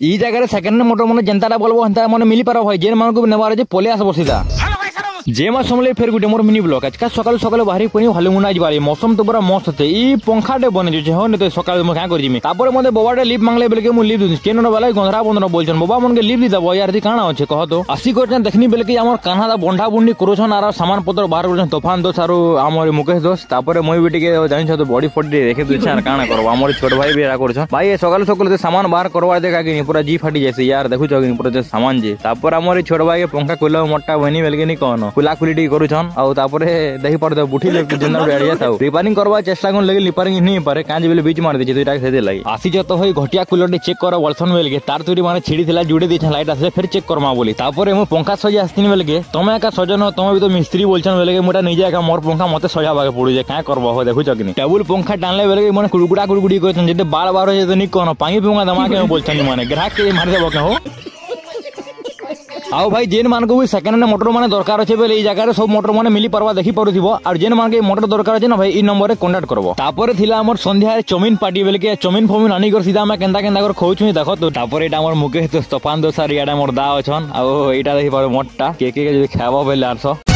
ई जगह second motor मन जनता बोलबो हंता मन मिली पारो भाई जेन मन को नेबार जे पले आस बसीदा जे मा समले फेर गुटे मोर मिनी ब्लॉक आज का सकाल सकाल बाहरी पनी हलमुना जबारी मौसम तो बड़ा मस्त थे ई पंखाटे बने जे हो ने तो सकाल म का करजिमी तापर मते बबाटे लिप मांगले बेल के मु लिप दिस केन वाला गंधरा बंधन बोलछन बाबा मन के लिप दी दबो यार दी काना होछे कह तो आसी करछन देखनी बेल के हमर कान्हा दा बंडा बुंडी करोछन आर सामान पत्र बाहर करछन तूफान दोस आरो हमर मुकेश दोस तापर मई बेटी के जानि छ तो बॉडी फट देखे दुछ आर काना करबो हमर छोट भाई भी रा करछन भाई सकाल सकाल सामान बाहर करवा देखा कि पूरा जी फाटी जैसे यार देखु छ पूरा सामान जे तापर हमर छोट भाई के पंखा कोला मोटा बनी बेल के नि कहनो खुला खुली करू देखी पड़े बुठी रिपेयरिंग करवा चेष्टा कर लगे रिपेयरिंग नहीं पारे कांज बेले बीच मार दे से लगी आसी जत हो घटिया कूलर चेक कर बोलसन बेल के तार तुरी माने छिड़ी थिला जुड़े दी लाइट आसे फिर चेक करमा बोली तापर मु पंखा सजा आस्तिन बेल के तमे का सजन हो तमे भी तो मिस्त्री बोलछन बेल के मोटा नहीं जाए मोर पंखा मते सजाबा के पड़ू जे का करबो हो देखु चकनी टेबल पंखा टानले बेल के मन कुड़कुड़ा कुड़कुड़ी करछन जे बार बार हो जे तो नि कोनो पानी पंखा दमा के बोलछन माने ग्राहक के मार देबो के हो आओ भाई जेन मान को भी सेकंड हैंड मोटर माने दरकार अछि बेले ई जगह रे सब मोटर माने मिली परवा देखि परुथिबो और जेन मान के मोटर दरकार अछि ना भाई ई नंबर रे कांटेक्ट करबो तापर थिला हमर संध्या रे चौमिन पार्टी बेले के चौमिन फौमिन आनी कर सीधा मैं केंदा केंदा कर खोउछु देखो तो तापर एटा हमर मुकेश तो तूफान दोसार याडा मोर दा अछन आ एटा देखि पर मोटटा के खाबो बेले 800